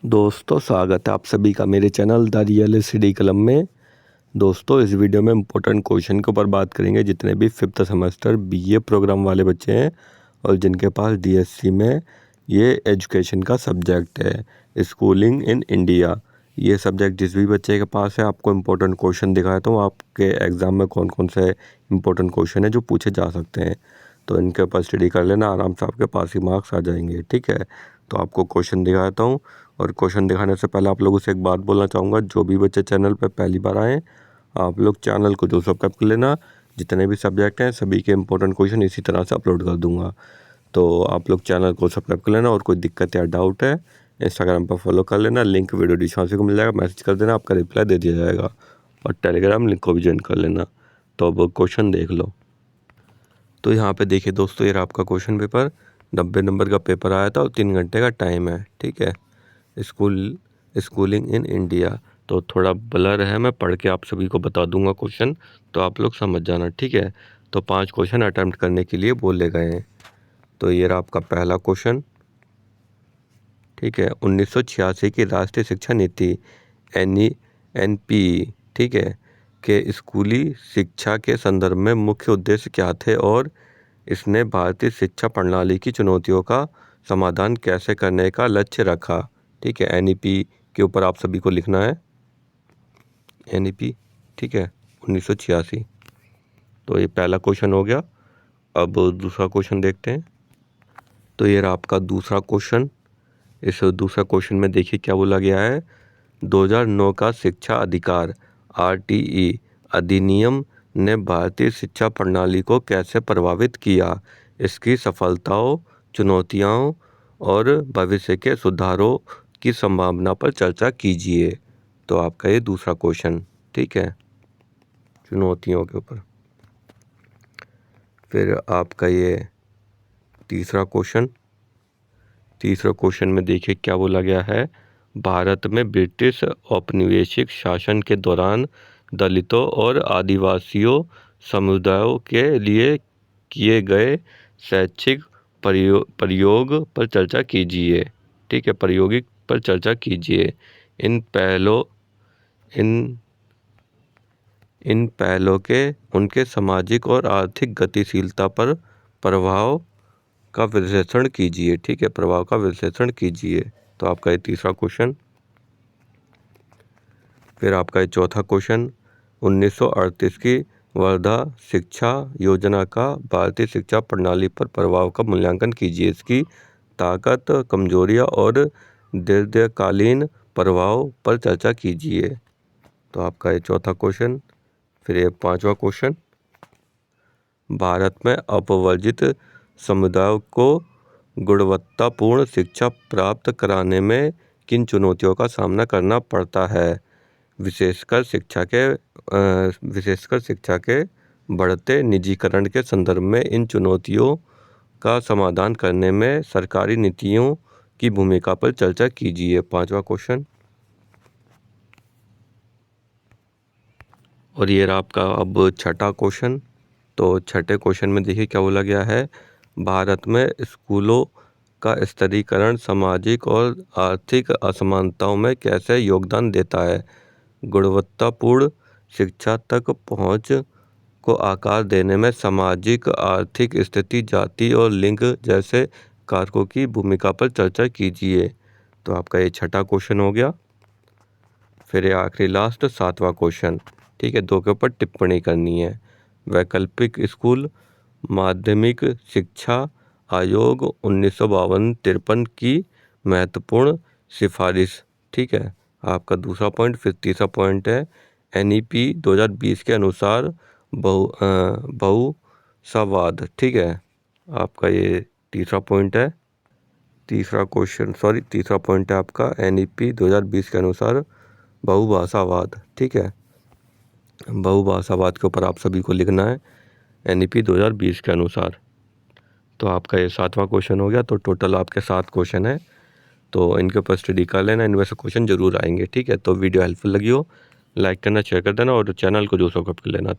दोस्तों स्वागत है आप सभी का मेरे channel the real study club में। दोस्तों इस वीडियो में इम्पोर्टेंट क्वेश्चन के ऊपर बात करेंगे जितने भी 5th सेमेस्टर बीए प्रोग्राम वाले बच्चे हैं और जिनके पास डीएससी में ये एजुकेशन का सब्जेक्ट है, स्कूलिंग इन इंडिया। ये सब्जेक्ट जिस भी बच्चे के पास है आपको इम्पोर्टेंट क्वेश्चन दिखाया तो आपके एग्ज़ाम में कौन कौन से इम्पोर्टेंट क्वेश्चन है जो पूछे जा सकते हैं, तो इनके ऊपर स्टडी कर लेना, आराम से आपके पास ही मार्क्स आ जाएंगे। ठीक है, तो आपको क्वेश्चन दिखाता हूँ और क्वेश्चन दिखाने से पहले आप लोगों से एक बात बोलना चाहूँगा, जो भी बच्चे चैनल पर पहली बार आएँ आप लोग चैनल को जो सब्सक्राइब कर लेना। जितने भी सब्जेक्ट हैं सभी के इम्पोर्टेंट क्वेश्चन इसी तरह से अपलोड कर दूंगा, तो आप लोग चैनल को सब्सक्राइब कर लेना। और कोई दिक्कत या डाउट है इंस्टाग्राम पर फॉलो कर लेना, लिंक वीडियो डिस्क्रिप्शन को मिल जाएगा, मैसेज कर देना, आपका रिप्लाई दे दिया जाएगा। और टेलीग्राम लिंक को भी ज्वाइन कर लेना। तो अब क्वेश्चन देख लो। तो यहाँ पे देखिए दोस्तों, ये आपका क्वेश्चन पेपर 90 नंबर का पेपर आया था और 3 घंटे का टाइम है। ठीक है, स्कूलिंग इन इंडिया। तो थोड़ा ब्लर है, मैं पढ़ के आप सभी को बता दूंगा क्वेश्चन, तो आप लोग समझ जाना। ठीक है, तो 5 क्वेश्चन अटेम्प्ट करने के लिए बोले गए हैं। तो ये रहा आपका पहला क्वेश्चन। ठीक है, 1986 की राष्ट्रीय शिक्षा नीति NEP, ठीक है, के स्कूली शिक्षा के संदर्भ में मुख्य उद्देश्य क्या थे और इसने भारतीय शिक्षा प्रणाली की चुनौतियों का समाधान कैसे करने का लक्ष्य रखा। ठीक है, NEP के ऊपर आप सभी को लिखना है NEP। ठीक है, 1986। तो ये पहला क्वेश्चन हो गया। अब दूसरा क्वेश्चन देखते हैं। तो ये रहा आपका दूसरा क्वेश्चन। इस दूसरा क्वेश्चन में देखिए क्या बोला गया है। 2009 का शिक्षा अधिकार RTE अधिनियम ने भारतीय शिक्षा प्रणाली को कैसे प्रभावित किया, इसकी सफलताओं, चुनौतियों और भविष्य के सुधारों की संभावना पर चर्चा कीजिए। तो आपका ये दूसरा क्वेश्चन। ठीक है, चुनौतियों के ऊपर। फिर आपका ये तीसरा क्वेश्चन। तीसरा क्वेश्चन में देखिए क्या बोला गया है। भारत में ब्रिटिश औपनिवेशिक शासन के दौरान दलितों और आदिवासियों समुदायों के लिए किए गए शैक्षिक प्रयोग पर चर्चा कीजिए। ठीक है, प्रायोगिक पर चर्चा कीजिए। इन पहलों इन इन पहलों के उनके सामाजिक और आर्थिक गतिशीलता पर प्रभाव का विश्लेषण कीजिए। ठीक है, प्रभाव का विश्लेषण कीजिए। तो आपका ये तीसरा क्वेश्चन। फिर आपका ये चौथा क्वेश्चन। 1938 की वर्धा शिक्षा योजना का भारतीय शिक्षा प्रणाली पर प्रभाव का मूल्यांकन कीजिए, इसकी ताकत, कमजोरियां और दीर्घकालीन प्रभाव पर चर्चा कीजिए। तो आपका ये चौथा क्वेश्चन। फिर ये पांचवा क्वेश्चन। भारत में अपवर्जित समुदायों को गुणवत्तापूर्ण शिक्षा प्राप्त कराने में किन चुनौतियों का सामना करना पड़ता है, विशेषकर शिक्षा के बढ़ते निजीकरण के संदर्भ में इन चुनौतियों का समाधान करने में सरकारी नीतियों की भूमिका पर चर्चा कीजिए। पांचवा क्वेश्चन। और ये रहा आपका अब छठा क्वेश्चन। तो छठे क्वेश्चन में देखिए क्या बोला गया है। भारत में स्कूलों का स्तरीकरण सामाजिक और आर्थिक असमानताओं में कैसे योगदान देता है, गुणवत्तापूर्ण शिक्षा तक पहुंच को आकार देने में सामाजिक आर्थिक स्थिति, जाति और लिंग जैसे कारकों की भूमिका पर चर्चा कीजिए। तो आपका ये छठा क्वेश्चन हो गया। फिर ये आखिरी लास्ट सातवां क्वेश्चन। ठीक है, 2 के ऊपर टिप्पणी करनी है। वैकल्पिक स्कूल माध्यमिक शिक्षा आयोग 1952-53 की महत्वपूर्ण सिफारिश। ठीक है, आपका दूसरा पॉइंट। फिर तीसरा पॉइंट है NEP 2020 के अनुसार बहुसावाद। ठीक है, आपका ये तीसरा पॉइंट है। तीसरा पॉइंट है आपका NEP 2020 के अनुसार बहुभाषावाद। ठीक है, बहुभाषावाद के ऊपर आप सभी को लिखना है NEP 2020 के अनुसार। तो आपका ये सातवां क्वेश्चन हो गया। तो टोटल आपके 7 क्वेश्चन है, तो इनके ऊपर स्टडी कर लेना, इनमें से क्वेश्चन जरूर आएंगे। ठीक है, तो वीडियो हेल्पफुल लगी हो लाइक करना, शेयर कर देना और चैनल को जो सब्सक्राइब कर लेना।